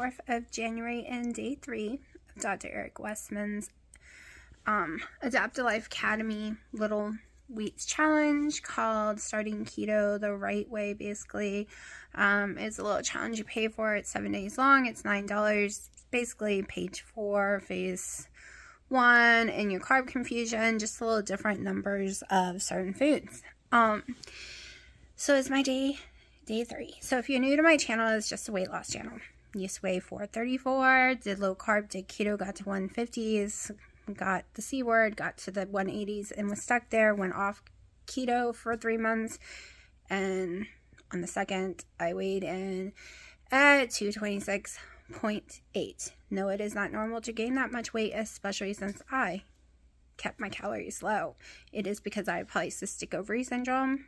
4th of January and day 3 of Dr. Eric Westman's Adapt a Life Academy little weeks challenge called Starting Keto the Right Way. Basically, it's a little challenge you pay for. It's 7 days long. It's $9. Basically, page 4, phase 1, and your carb confusion, just a little different numbers of certain foods. So it's my day 3. So if you're new to my channel, it's just a weight loss channel. Used to weigh 434, did low carb, did keto, got to 150s, got the C word, got to the 180s, and was stuck there. Went off keto for 3 months, and on the 2nd, I weighed in at 226.8. No, it is not normal to gain that much weight, especially since I kept my calories low. It is because I have polycystic ovary syndrome.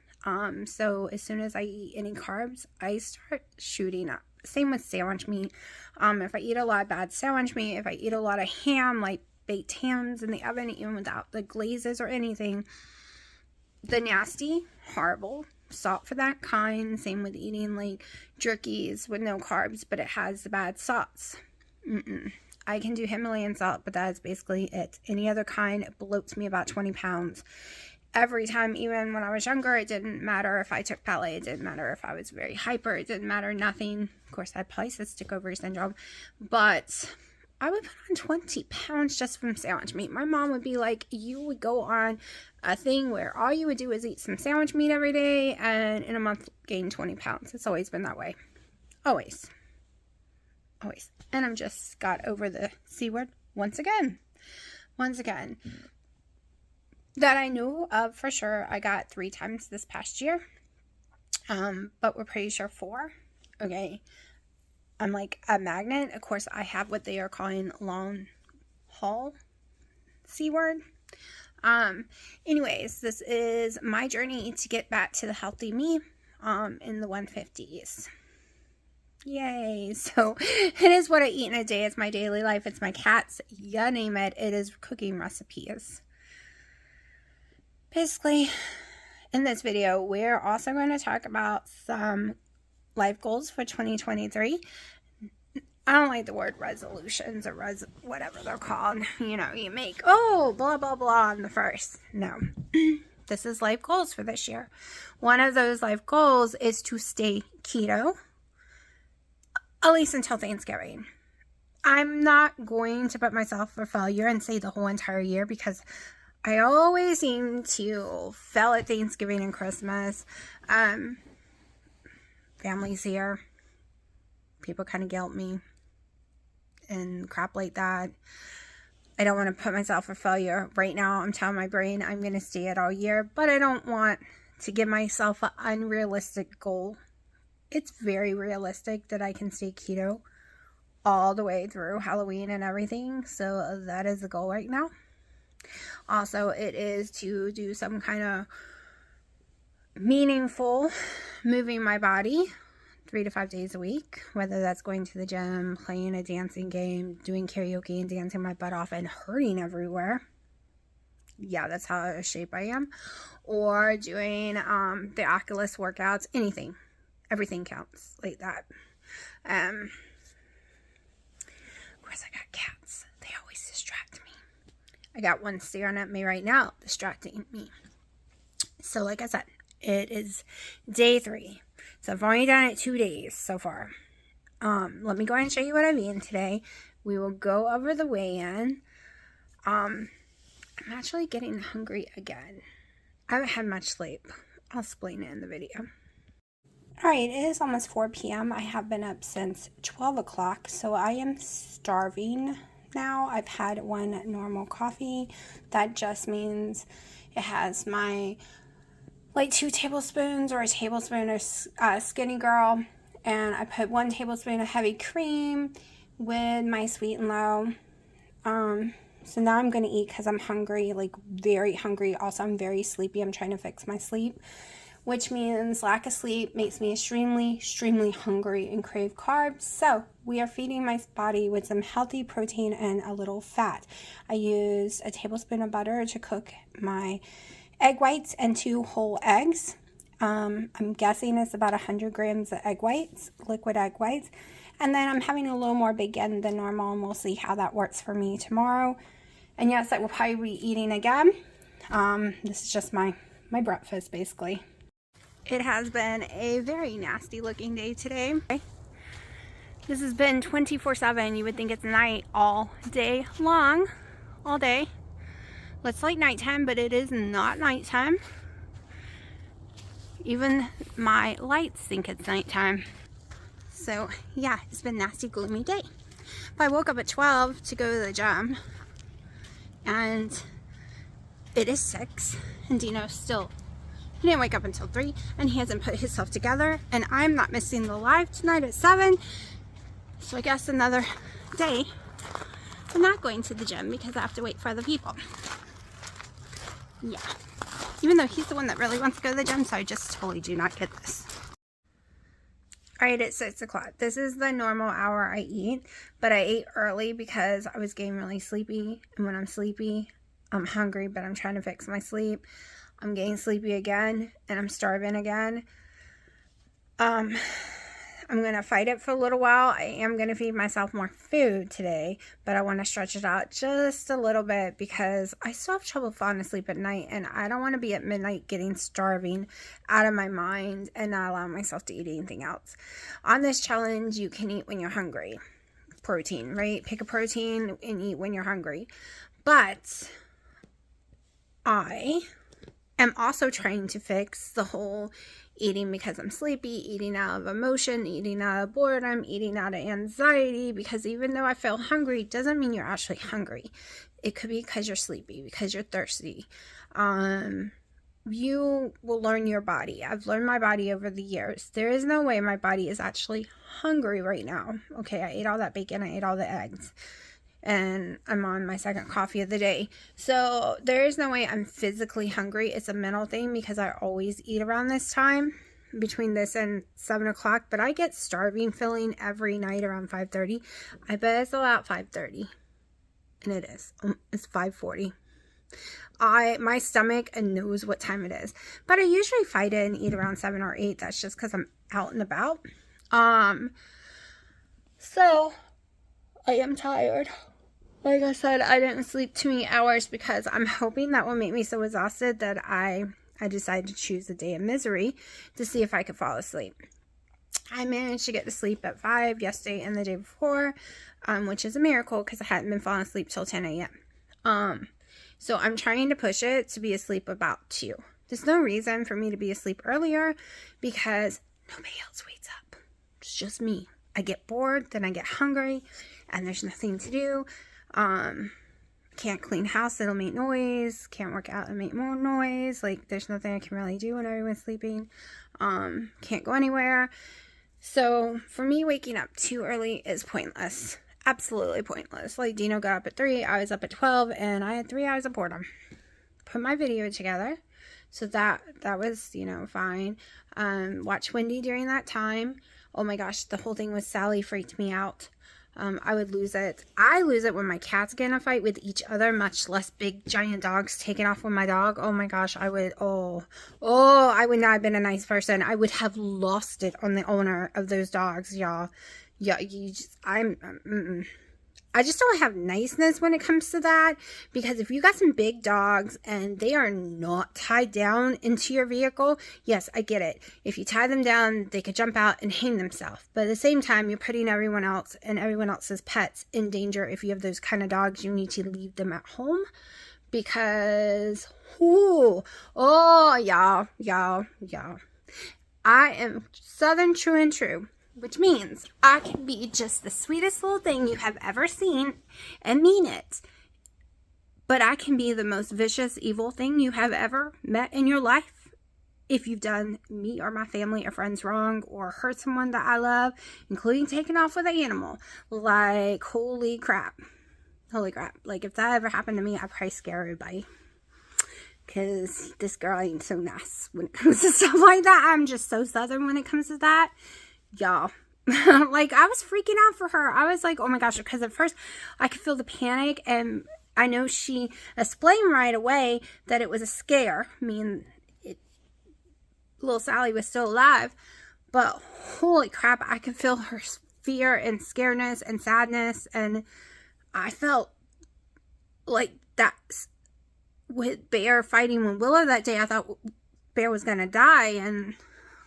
So as soon as I eat any carbs, I start shooting up. Same with sandwich meat. If I eat a lot of bad sandwich meat, if I eat a lot of ham, like baked hams in the oven, even without the glazes or anything, the nasty, horrible salt for that kind. Same with eating like jerkies with no carbs, but it has the bad salts. I can do Himalayan salt, but that is basically it. Any other kind bloats me about 20 pounds. Every time, even when I was younger, it didn't matter if I took ballet, it didn't matter if I was very hyper, it didn't matter, nothing. Of course, I had polycystic ovary syndrome, but I would put on 20 pounds just from sandwich meat. My mom would be like, you would go on a thing where all you would do is eat some sandwich meat every day, and in a month, gain 20 pounds. It's always been that way. Always. Always. And I'm just got over the C word once again. That I knew of for sure. I got 3 times this past year, but we're pretty sure 4. Okay, I'm like a magnet. Of course, I have what they are calling long haul C word. Anyways, this is my journey to get back to the healthy me in the 150s. Yay. So it is what I eat in a day. It's my daily life. It's my cats, you name it. It is cooking recipes. Basically, in this video, we're also going to talk about some life goals for 2023. I don't like the word resolutions or whatever they're called. You know, you make, oh, blah, blah, blah on the first. No. This is life goals for this year. One of those life goals is to stay keto, at least until Thanksgiving. I'm not going to put myself for failure and say the whole entire year, because I always seem to fail at Thanksgiving and Christmas. Family's here. People kind of guilt me and crap like that. I don't want to put myself for failure. Right now, I'm telling my brain I'm going to stay it all year, but I don't want to give myself an unrealistic goal. It's very realistic that I can stay keto all the way through Halloween and everything. So that is the goal right now. Also, it is to do some kind of meaningful moving my body 3 to 5 days a week, whether that's going to the gym, playing a dancing game, doing karaoke and dancing my butt off and hurting everywhere. Yeah, that's how out of shape I am. Or doing the Oculus workouts, anything. Everything counts like that. Of course, I got cats. They always distract me. I got one staring at me right now, distracting me. So like I said, it is day 3. So I've only done it 2 days so far. Let me go ahead and show you what I've eaten today. We will go over the weigh-in. I'm actually getting hungry again. I haven't had much sleep. I'll explain it in the video. Alright, it is almost 4 p.m. I have been up since 12 o'clock, so I am starving now. I've had 1 normal coffee. That just means it has my like 2 tablespoons or a tablespoon of Skinny Girl, and I put 1 tablespoon of heavy cream with my Sweet and Low. So now I'm going to eat because I'm hungry, like very hungry. Also, I'm very sleepy. I'm trying to fix my sleep, which means lack of sleep makes me extremely hungry and crave carbs. So we are feeding my body with some healthy protein and a little fat. I used a tablespoon of butter to cook my egg whites and 2 whole eggs. I'm guessing it's about 100 grams of egg whites, liquid egg whites. And then I'm having a little more bacon than normal, and we'll see how that works for me tomorrow. And yes, I will probably be eating again. This is just my breakfast, basically. It has been a very nasty looking day today. This has been 24/7. You would think it's night all day long, all day. Looks like nighttime, but it is not nighttime. Even my lights think it's nighttime. So yeah, it's been a nasty, gloomy day. But I woke up at 12 to go to the gym, and it is 6, and Dino still, he didn't wake up until 3, and he hasn't put himself together, and I'm not missing the live tonight at 7. So I guess another day I'm not going to the gym because I have to wait for other people. Yeah. Even though he's the one that really wants to go to the gym, so I just totally do not get this. Alright, it's 6 o'clock. This is the normal hour I eat, but I ate early because I was getting really sleepy, and when I'm sleepy, I'm hungry, but I'm trying to fix my sleep. I'm getting sleepy again, and I'm starving again. I'm going to fight it for a little while. I am going to feed myself more food today, but I want to stretch it out just a little bit because I still have trouble falling asleep at night, and I don't want to be at midnight getting starving out of my mind and not allow myself to eat anything else. On this challenge, you can eat when you're hungry. Protein, right? Pick a protein and eat when you're hungry. But I am also trying to fix the whole eating because I'm sleepy, eating out of emotion, eating out of boredom, eating out of anxiety, because even though I feel hungry, it doesn't mean you're actually hungry. It could be because you're sleepy, because you're thirsty. You will learn your body. I've learned my body over the years. There is no way my body is actually hungry right now. Okay, I ate all that bacon, I ate all the eggs, and I'm on my second coffee of the day. So there is no way I'm physically hungry. It's a mental thing because I always eat around this time, between this and 7 o'clock. But I get starving feeling every night around 5:30. I bet it's about 5:30. And it is. It's 5:40. My stomach knows what time it is. But I usually fight it and eat around 7 or 8. That's just because I'm out and about. So I am tired. Like I said, I didn't sleep too many hours because I'm hoping that will make me so exhausted that I decided to choose a day of misery to see if I could fall asleep. I managed to get to sleep at 5 yesterday and the day before, which is a miracle because I hadn't been falling asleep till 10 a.m. So I'm trying to push it to be asleep about 2. There's no reason for me to be asleep earlier because nobody else wakes up. It's just me. I get bored, then I get hungry, and there's nothing to do. Can't clean house, it'll make noise. Can't work out and make more noise. Like, there's nothing I can really do when everyone's sleeping. Can't go anywhere. So for me, waking up too early is pointless. Absolutely pointless. Like, Dino got up at 3, I was up at 12, and I had 3 hours of boredom. Put my video together. So that was, fine. Watch Wendy during that time. Oh my gosh, the whole thing with Sally freaked me out. I would lose it. I lose it when my cats get in a fight with each other, much less big giant dogs taking off with my dog. Oh my gosh, I would, I would not have been a nice person. I would have lost it on the owner of those dogs, y'all. Yeah, I just don't have niceness when it comes to that, because if you got some big dogs and they are not tied down into your vehicle, yes, I get it. If you tie them down, they could jump out and hang themselves. But at the same time, you're putting everyone else and everyone else's pets in danger. If you have those kind of dogs, you need to leave them at home because, y'all. I am Southern true and true. Which means I can be just the sweetest little thing you have ever seen and mean it. But I can be the most vicious, evil thing you have ever met in your life. If you've done me or my family or friends wrong or hurt someone that I love, including taking off with an animal. Like, holy crap. Like, if that ever happened to me, I'd probably scare everybody. Because this girl ain't so nice when it comes to stuff like that. I'm just so Southern when it comes to that. Y'all, like, I was freaking out for her. I was like, oh my gosh, because at first I could feel the panic, and I know she explained right away that it was a scare. I mean, little Sally was still alive, but holy crap, I could feel her fear and scaredness and sadness. And I felt like that's with Bear fighting with Willow that day. I thought Bear was going to die. And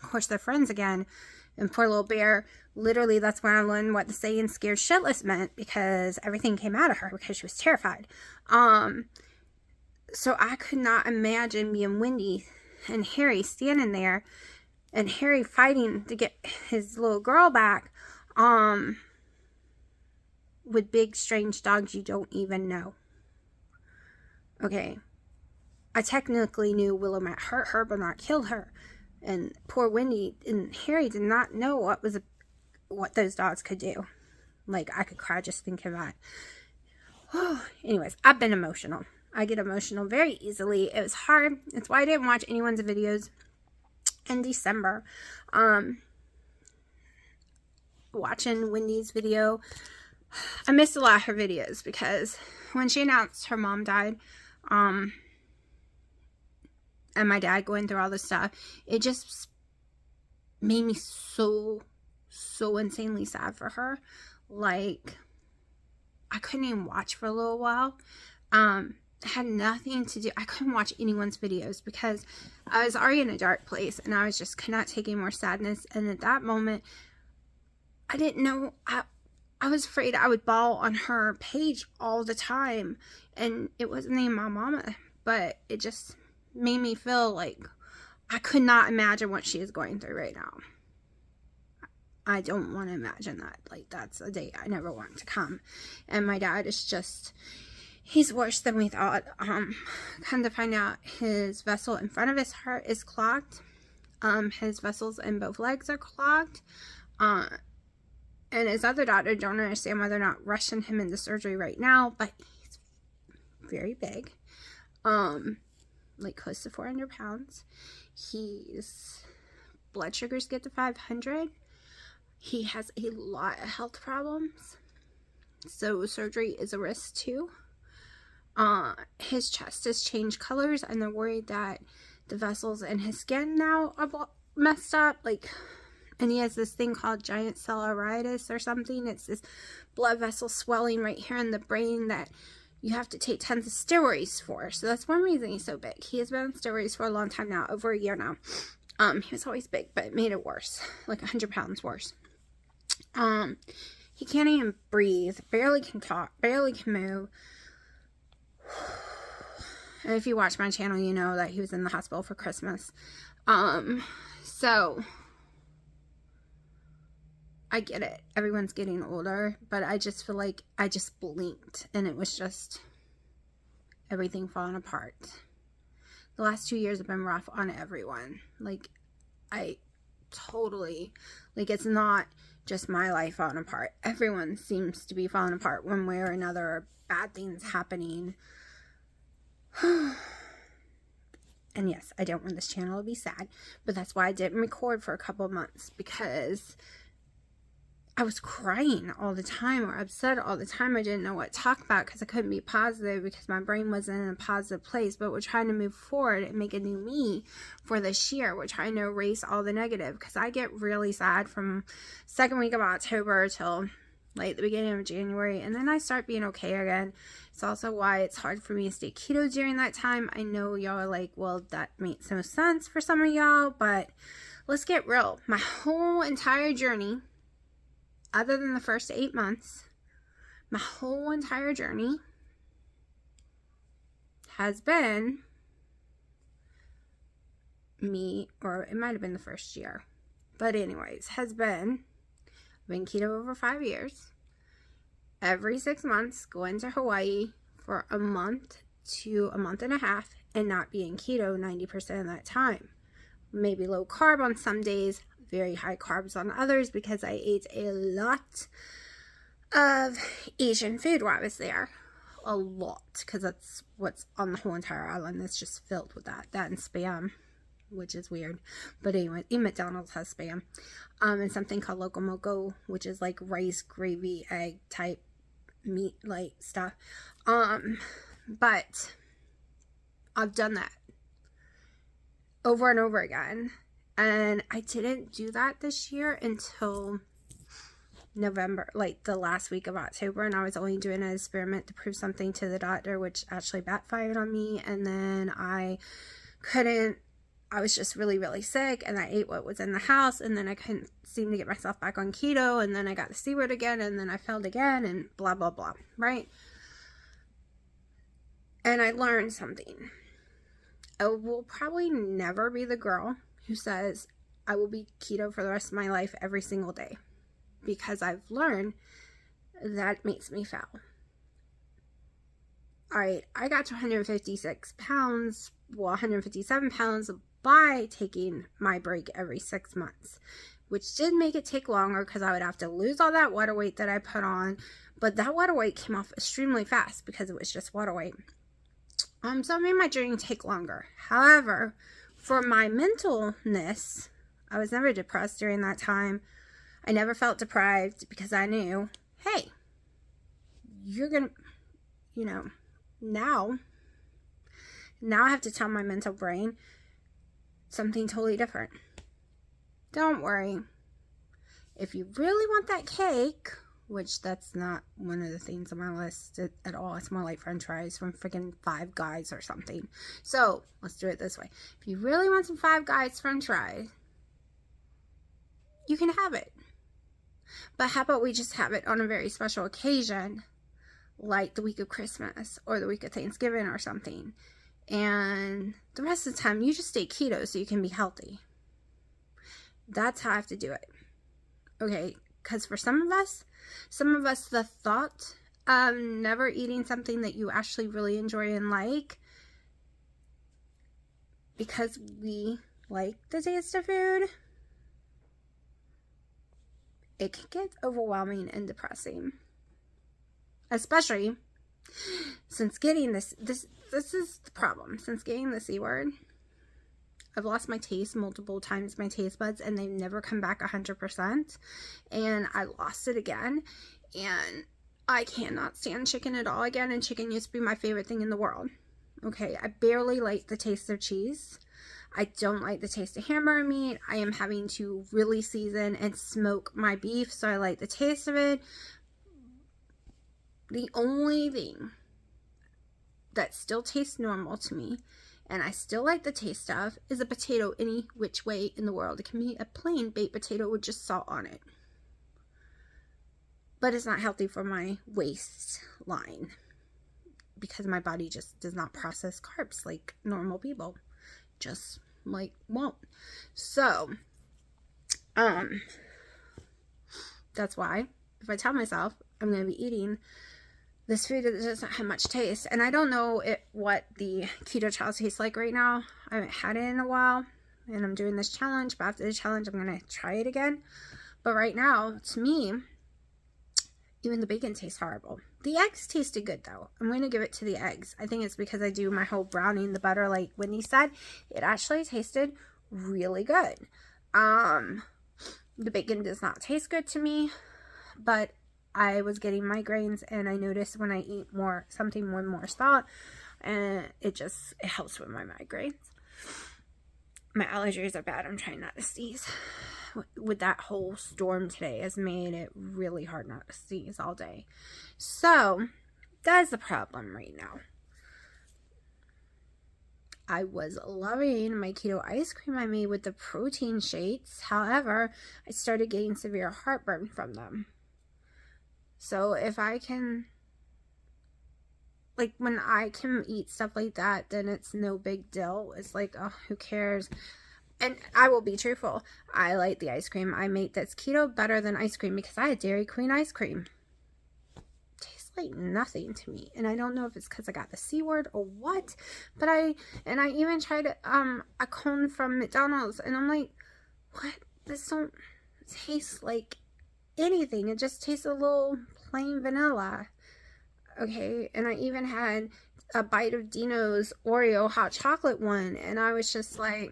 of course, they're friends again. And poor little Bear, literally, that's when I learned what the saying scared shitless meant, because everything came out of her because she was terrified. So I could not imagine being Wendy and Harry standing there, and Harry fighting to get his little girl back, with big strange dogs you don't even know. Okay, I technically knew Willow might hurt her but not kill her, and poor Wendy and Harry did not know what those dogs could do. Like, I could cry just thinking about it. Anyways, I've been emotional. I get emotional very easily. It was hard. It's why I didn't watch anyone's videos in December. Watching Wendy's video, I missed a lot of her videos, because when she announced her mom died, and my dad going through all this stuff, it just made me so insanely sad for her. Like, I couldn't even watch for a little while. Had nothing to do. I couldn't watch anyone's videos because I was already in a dark place, and I was just could not take any more sadness. And at that moment, I didn't know. I was afraid I would bawl on her page all the time, and it wasn't even my mama, but it just made me feel like I could not imagine what she is going through right now. I don't want to imagine that. Like, that's a day I never want to come. And my dad is just, he's worse than we thought. Come to find out, his vessel in front of his heart is clogged. His vessels in both legs are clogged. And his other daughter don't understand why they're not rushing him into surgery right now, but he's very big. Like close to 400 pounds. His blood sugars get to 500. He has a lot of health problems, so surgery is a risk too. His chest has changed colors, and they're worried that the vessels in his skin now are messed up. Like, and he has this thing called giant cellulitis or something. It's this blood vessel swelling right here in the brain that you have to take tons of steroids for. So that's one reason he's so big. He has been on steroids for a long time now, over a year now. He was always big, but it made it worse, like 100 pounds worse. He can't even breathe, barely can talk, barely can move. And if you watch my channel, you know that he was in the hospital for Christmas. So I get it. Everyone's getting older, but I just feel like I just blinked and it was just everything falling apart. The last 2 years have been rough on everyone. Like, I totally, like, it's not just my life falling apart. Everyone seems to be falling apart one way or another, or bad things happening. And yes, I don't want this channel to be sad, but that's why I didn't record for a couple of months, because I was crying all the time or upset all the time. I didn't know what to talk about because I couldn't be positive because my brain wasn't in a positive place. But we're trying to move forward and make a new me for this year. We're trying to erase all the negative, because I get really sad from second week of October till like the beginning of January, and then I start being okay again. It's also why it's hard for me to stay keto during that time. I know y'all are like, well, that makes no sense for some of y'all, but let's get real. My whole entire journey, other than the first 8 months, my whole entire journey has been me, or it might have been the first year, but anyways, has been, I've been keto over 5 years. Every 6 months, going to Hawaii for a month to a month and a half and not being keto 90% of that time. Maybe low carb on some days, very high carbs on others, because I ate a lot of Asian food while I was there. A lot, because that's what's on the whole entire island. It's just filled with that and spam, which is weird. But anyway, even McDonald's has spam. And something called Loco Moco, which is like rice, gravy, egg type meat like stuff. But I've done that over and over again. And I didn't do that this year until November, like the last week of October, and I was only doing an experiment to prove something to the doctor, which actually backfired on me. And then I was just really, really sick, and I ate what was in the house, and then I couldn't seem to get myself back on keto, and then I got the C word again, and then I failed again, and blah, blah, blah, right? And I learned something. I will probably never be the girl who says I will be keto for the rest of my life every single day, because I've learned that makes me fail. All right, I got to 156 pounds, 157 pounds by taking my break every 6 months, which did make it take longer because I would have to lose all that water weight that I put on, but that water weight came off extremely fast because it was just water weight. So it made my journey take longer. However, for my mentalness, I was never depressed during that time. I never felt deprived because I knew, hey, you're going to, now I have to tell my mental brain something totally different. Don't worry. If you really want that cake, which that's not one of the things on my list at all. It's more like french fries from freaking Five Guys or something. So let's do it this way. If you really want some Five Guys french fries, you can have it. But how about we just have it on a very special occasion, like the week of Christmas or the week of Thanksgiving or something. And the rest of the time, you just stay keto so you can be healthy. That's how I have to do it. Okay, because for some of us, the thought of never eating something that you actually really enjoy and like, because we like the taste of food, it can get overwhelming and depressing. Especially since getting this is the problem. Since getting the C word, I've lost my taste multiple times, my taste buds, and they've never come back 100%. And I lost it again. And I cannot stand chicken at all again. And chicken used to be my favorite thing in the world. Okay, I barely like the taste of cheese. I don't like the taste of hamburger meat. I am having to really season and smoke my beef, so I like the taste of it. The only thing that still tastes normal to me, and I still like the taste of, is a potato any which way in the world. It can be a plain baked potato with just salt on it. But it's not healthy for my waistline, because my body just does not process carbs like normal people. Just like won't. So that's why if I tell myself I'm going to be eating this food that doesn't have much taste, and I don't know what the keto chow tastes like right now. I haven't had it in a while, and I'm doing this challenge, but after the challenge I'm going to try it again. But right now, to me, even the bacon tastes horrible. The eggs tasted good, though. I'm going to give it to the eggs. I think it's because I do my whole browning the butter, like Whitney said. It actually tasted really good. The bacon does not taste good to me, but I was getting migraines, and I noticed when I eat something with more salt, and it helps with my migraines. My allergies are bad. I'm trying not to sneeze. With that whole storm today has made it really hard not to sneeze all day. So that's the problem right now. I was loving my keto ice cream I made with the protein shakes. However, I started getting severe heartburn from them. So if I can, like, when I can eat stuff like that, then it's no big deal. It's like, oh, who cares? And I will be truthful. I like the ice cream I make that's keto better than ice cream, because I had Dairy Queen ice cream. It tastes like nothing to me. And I don't know if it's because I got the C word or what. But I even tried a cone from McDonald's, and I'm like, what? This don't taste like anything. It just tastes a little plain vanilla. Okay, and I even had a bite of Dino's Oreo hot chocolate one, and I was just like,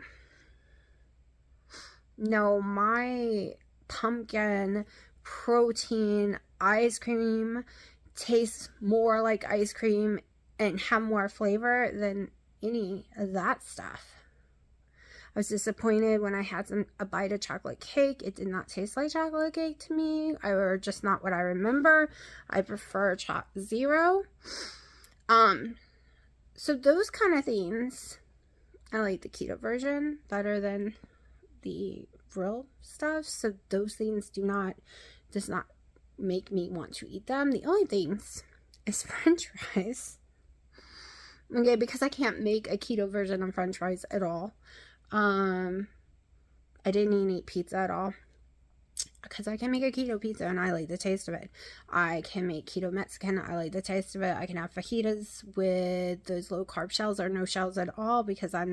no, my pumpkin protein ice cream tastes more like ice cream and have more flavor than any of that stuff. I was disappointed when I had a bite of chocolate cake. It did not taste like chocolate cake to me, or just not what I remember. I prefer zero. So those kind of things, I like the keto version better than the real stuff. So those things does not make me want to eat them. The only things is French fries. Okay, because I can't make a keto version of French fries at all. I didn't even eat pizza at all, because I can make a keto pizza and I like the taste of it. I can make keto Mexican. I like the taste of it. I can have fajitas with those low carb shells or no shells at all, because I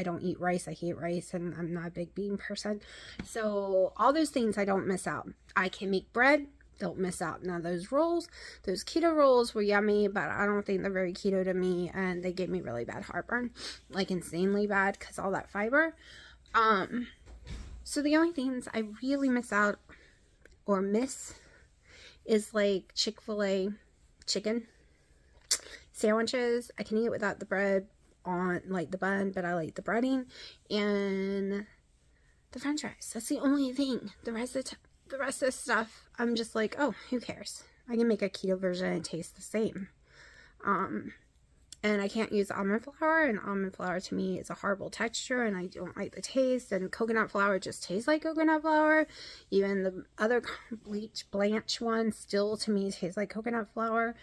don't eat rice. I hate rice, and I'm not a big bean person. So all those things I don't miss out. I can make bread. Don't miss out. Now those keto rolls were yummy, but I don't think they're very keto to me, and they gave me really bad heartburn, like insanely bad, because all that fiber. So the only things I really miss is like Chick-fil-A chicken sandwiches. I can eat it without the bread on, like the bun, but I like the breading, and the French fries. That's the only thing. The rest of the stuff, I'm just like, oh, who cares? I can make a keto version and taste the same. And I can't use almond flour, and almond flour to me is a horrible texture, and I don't like the taste, and coconut flour just tastes like coconut flour. Even the other blanch one still to me tastes like coconut flour.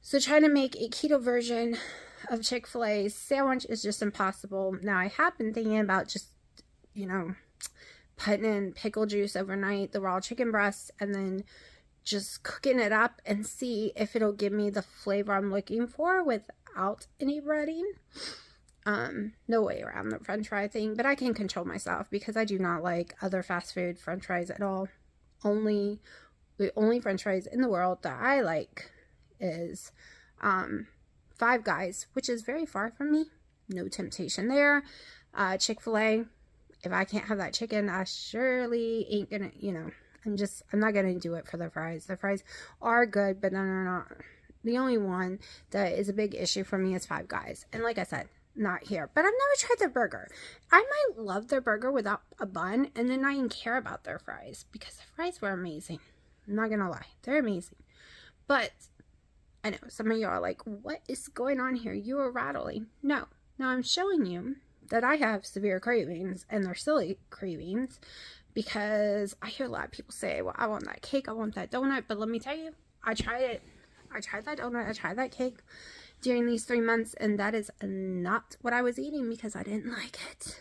So trying to make a keto version of Chick-fil-A sandwich is just impossible. Now I have been thinking about just, putting in pickle juice overnight, the raw chicken breast, and then just cooking it up and see if it'll give me the flavor I'm looking for without any breading. No way around the French fry thing, but I can control myself because I do not like other fast food French fries at all. The only French fries in the world that I like is Five Guys, which is very far from me. No temptation there. Chick-fil-A. If I can't have that chicken, I surely ain't gonna, I'm not gonna do it for the fries. The fries are good, but they're not. The only one that is a big issue for me is Five Guys. And like I said, not here. But I've never tried their burger. I might love their burger without a bun and then not even care about their fries, because the fries were amazing. I'm not gonna lie. They're amazing. But I know some of you are like, what is going on here? You are rattling. No, I'm showing you that I have severe cravings, and they're silly cravings, because I hear a lot of people say, well, I want that cake, I want that donut, but let me tell you, I tried it. I tried that donut, I tried that cake during these 3 months, and that is not what I was eating, because I didn't like it.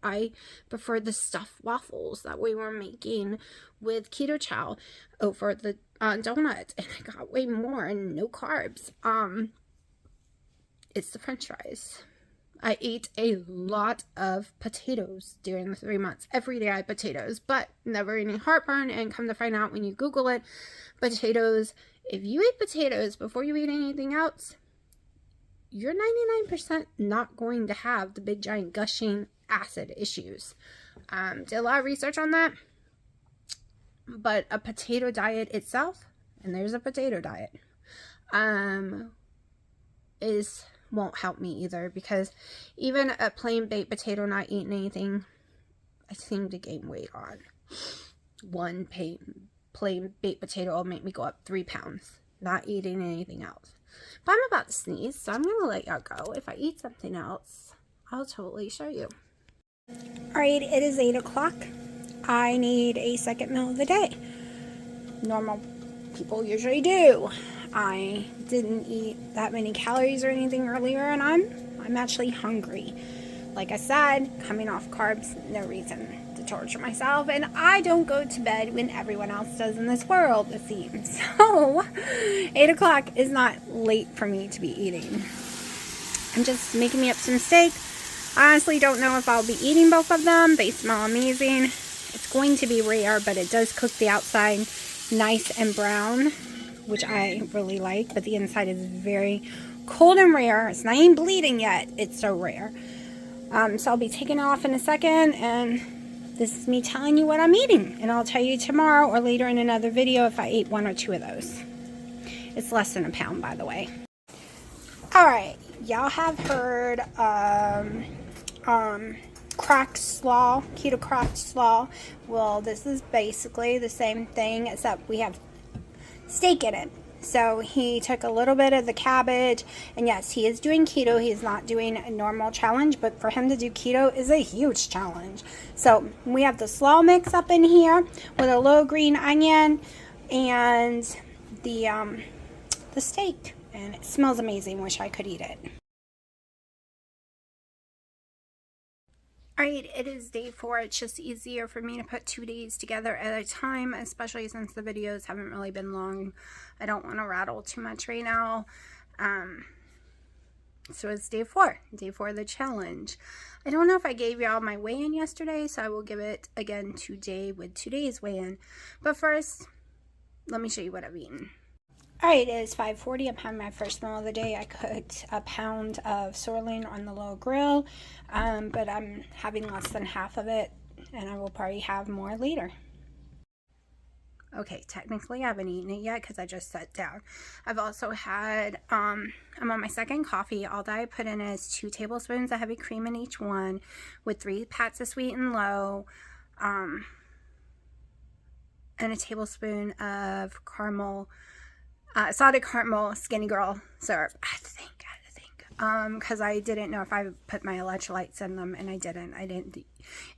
I preferred the stuffed waffles that we were making with keto chow over the donut, and I got way more and no carbs. It's the French fries. I ate a lot of potatoes during the 3 months. Every day I had potatoes, but never any heartburn. And come to find out, when you Google it, potatoes, if you eat potatoes before you eat anything else, you're 99% not going to have the big giant gushing acid issues. Did a lot of research on that, but a potato diet itself, and there's a potato diet, won't help me either, because even a plain baked potato, not eating anything, I seem to gain weight on. One plain baked potato will make me go up 3 pounds, not eating anything else. But I'm about to sneeze, so I'm gonna let y'all go. If I eat something else, I'll totally show you. Alright, it is 8 o'clock. I need a second meal of the day. Normal people usually do. I didn't eat that many calories or anything earlier, and I'm actually hungry. Like I said, coming off carbs, no reason to torture myself, and I don't go to bed when everyone else does in this world, it seems. So 8 o'clock is not late for me to be eating. I'm just making me up some steak. I honestly don't know if I'll be eating both of them. They smell amazing. It's going to be rare, but it does cook the outside nice and brown, which I really like, but the inside is very cold and rare. It's not even bleeding yet. It's so rare. So I'll be taking it off in a second, and this is me telling you what I'm eating, and I'll tell you tomorrow or later in another video if I ate 1 or 2 of those. It's less than a pound, by the way. Alright, y'all have heard cracked slaw, keto cracked slaw. Well, this is basically the same thing, except we have steak in it. So he took a little bit of the cabbage, and yes, he is doing keto. He is not doing a normal challenge, but for him to do keto is a huge challenge. So we have the slaw mix up in here with a little green onion and the steak, and it smells amazing. Wish I could eat it. Alright, it is day 4. It's just easier for me to put 2 days together at a time, especially since the videos haven't really been long. I don't want to rattle too much right now. So it's day 4 of the challenge. I don't know if I gave y'all my weigh-in yesterday, so I will give it again today with today's weigh-in. But first, let me show you what I've eaten. Alright, it is 5:40. I'm having my first meal of the day. I cooked a pound of sirloin on the little grill, but I'm having less than half of it, and I will probably have more later. Okay, technically I haven't eaten it yet because I just sat down. I've also had, I'm on my second coffee. All that I put in is 2 tablespoons of heavy cream in each one with 3 pats of sweet and low, and a tablespoon of salted caramel Skinny Girl syrup. I had to think, because I didn't know if I put my electrolytes in them, and I didn't.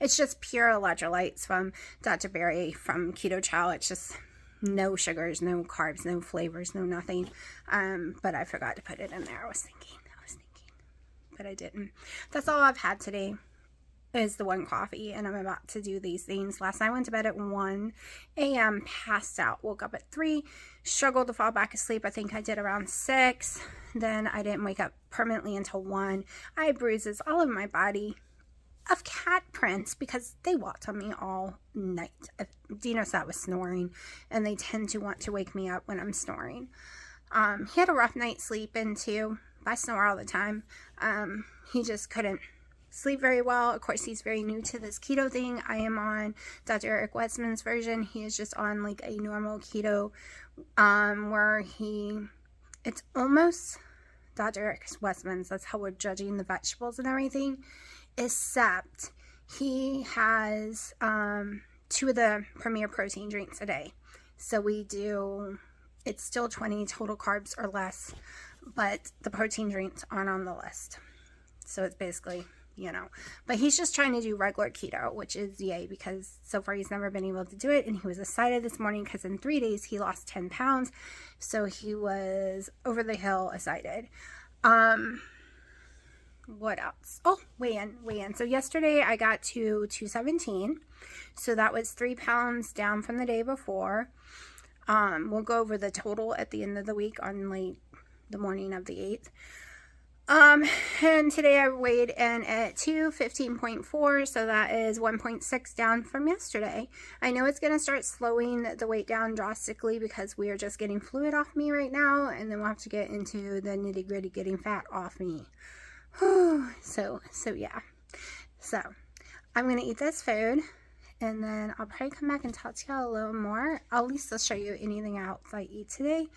It's just pure electrolytes from Dr. Berry from Keto Chow. It's just no sugars, no carbs, no flavors, no nothing. But I forgot to put it in there. I was thinking, but I didn't. That's all I've had today. Is the 1 coffee, and I'm about to do these things. Last night I went to bed at 1 a.m., passed out, woke up at 3, struggled to fall back asleep. I think I did around 6. Then I didn't wake up permanently until 1. I had bruises all over my body of cat prints because they walked on me all night. Dino said I was snoring, and they tend to want to wake me up when I'm snoring. He had a rough night's sleeping too. I snore all the time. He just couldn't sleep very well. Of course, he's very new to this keto thing. I am on Dr. Eric Westman's version. He is just on like a normal keto, where it's almost Dr. Eric Westman's. That's how we're judging the vegetables and everything, except he has 2 of the premier protein drinks a day. So it's still 20 total carbs or less, but the protein drinks aren't on the list. So it's basically, but he's just trying to do regular keto, which is yay, because so far he's never been able to do it. And he was excited this morning because in 3 days he lost 10 pounds. So he was over the hill excited. What else? Oh, weigh-in. So yesterday I got to 217. So that was 3 pounds down from the day before. We'll go over the total at the end of the week on like the morning of the 8th. And today I weighed in at 215.4, so that is 1.6 down from yesterday. I know it's going to start slowing the weight down drastically because we are just getting fluid off me right now, and then we'll have to get into the nitty gritty getting fat off me. So yeah. So I'm going to eat this food, and then I'll probably come back and talk to y'all a little more. At least I'll show you anything else I eat today.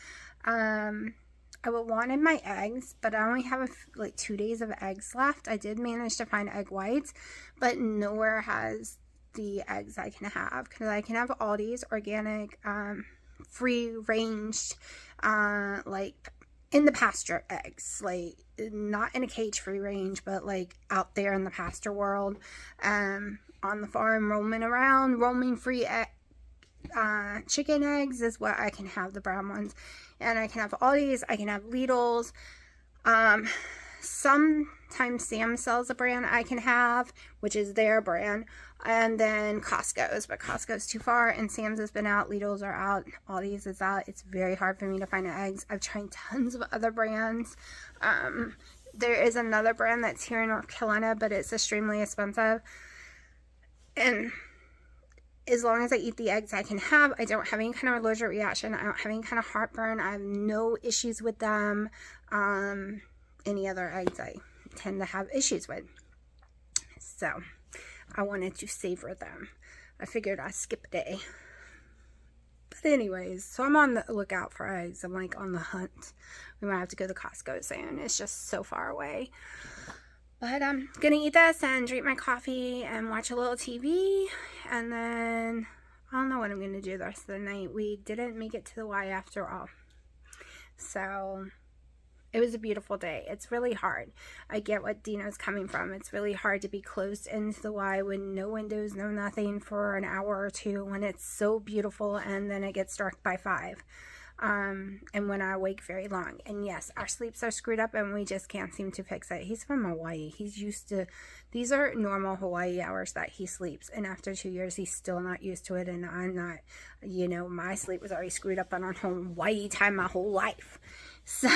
I wanted my eggs, but I only have like 2 days of eggs left. I did manage to find egg whites, but nowhere has the eggs I can have, because I can have Aldi's organic, free-ranged, like in the pasture eggs, like not in a cage free range, but like out there in the pasture world, on the farm, roaming free chicken eggs is what I can have, the brown ones. And I can have Aldi's, I can have Lidl's. Sometimes Sam sells a brand I can have, which is their brand. And then Costco's, but Costco's too far, and Sam's has been out, Lidl's are out, Aldi's is out. It's very hard for me to find eggs. I've tried tons of other brands. There is another brand that's here in North Carolina, but it's extremely expensive. And as long as I eat the eggs I can have, I don't have any kind of allergic reaction. I don't have any kind of heartburn. I have no issues with them. Any other eggs I tend to have issues with. So I wanted to savor them. I figured I'd skip a day. But anyways, so I'm on the lookout for eggs. I'm like on the hunt. We might have to go to Costco soon. It's just so far away. But I'm going to eat this and drink my coffee and watch a little TV. And then I don't know what I'm going to do the rest of the night. We didn't make it to the Y after all. So it was a beautiful day. It's really hard. I get what Dino's coming from. It's really hard to be closed into the Y with no windows, no nothing for an hour or two when it's so beautiful and then it gets dark by 5. And when I wake very long. And yes, our sleeps are screwed up and we just can't seem to fix it. He's from Hawaii. He's used to, these are normal Hawaii hours that he sleeps. And after 2 years, he's still not used to it. And I'm not, you know, my sleep was already screwed up on Hawaii time my whole life. So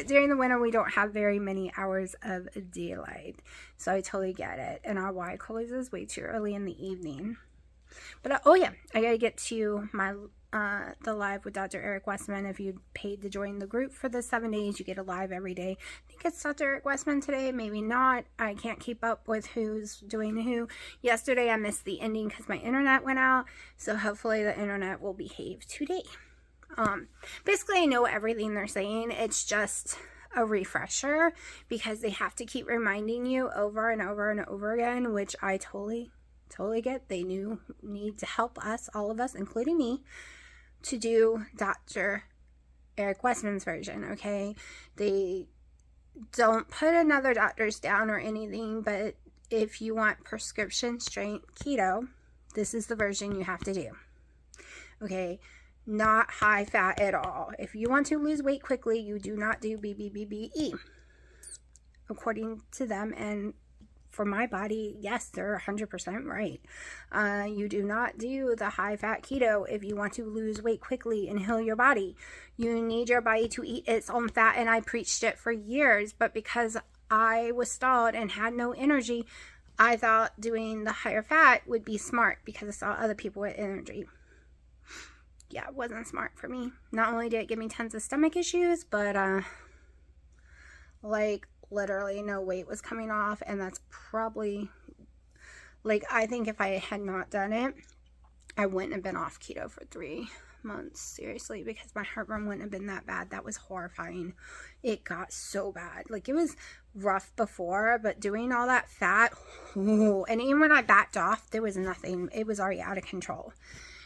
during the winter, we don't have very many hours of daylight. So I totally get it. And our Y closes way too early in the evening. But oh yeah, I gotta get to my the live with Dr. Eric Westman. If you paid to join the group for the 7 days, you get a live every day. I think it's Dr. Eric Westman today, maybe not. I can't keep up with who's doing who. Yesterday I missed the ending because my internet went out, so hopefully the internet will behave today. Basically I know everything they're saying. It's just a refresher because they have to keep reminding you over and over and over again, which I totally get. They need to help us, all of us, including me, to do Dr. Eric Westman's version, okay? They don't put another doctor's down or anything, but if you want prescription strength keto, this is the version you have to do, okay? Not high fat at all. If you want to lose weight quickly, you do not do BBBBE, according to them. And for my body, yes, they're 100% right. You do not do the high-fat keto if you want to lose weight quickly and heal your body. You need your body to eat its own fat, and I preached it for years, but because I was stalled and had no energy, I thought doing the higher fat would be smart because I saw other people with energy. Yeah, it wasn't smart for me. Not only did it give me tons of stomach issues, but like literally no weight was coming off, and that's probably, like, I think if I had not done it, I wouldn't have been off keto for 3 months, seriously, because my heartburn wouldn't have been that bad. That was horrifying. It got so bad. Like, it was rough before, but doing all that fat, and even when I backed off, there was nothing. It was already out of control.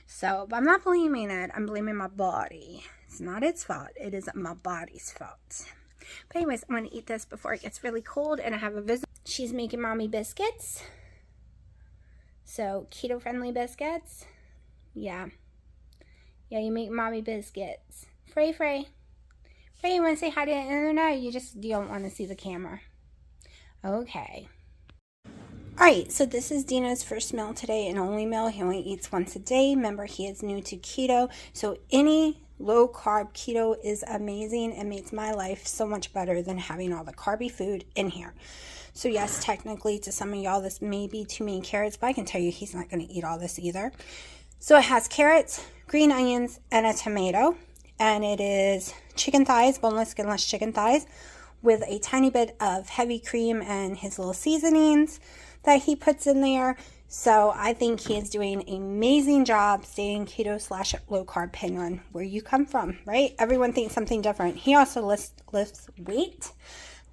So, but I'm not blaming it. I'm blaming my body. It's not its fault. It is my body's fault. But anyways, I'm going to eat this before it gets really cold, and I have a visit. She's making mommy biscuits. So, keto-friendly biscuits. Yeah. Yeah, you make mommy biscuits. Frey. Frey, you want to say hi to the internet? You don't want to see the camera. Okay. Alright, so this is Dino's first meal today and only meal. He only eats once a day. Remember, he is new to keto. So any low carb keto is amazing and makes my life so much better than having all the carby food in here. So yes, technically to some of y'all this may be too many carrots, but I can tell you he's not going to eat all this either. So it has carrots, green onions, and a tomato. And it is chicken thighs, boneless, skinless chicken thighs, with a tiny bit of heavy cream and his little seasonings that he puts in there. So I think he is doing an amazing job staying keto / low carb, depending on where you come from, right? Everyone thinks something different. He also lifts weights.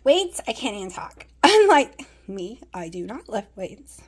I can't even talk. Unlike me, I do not lift weights.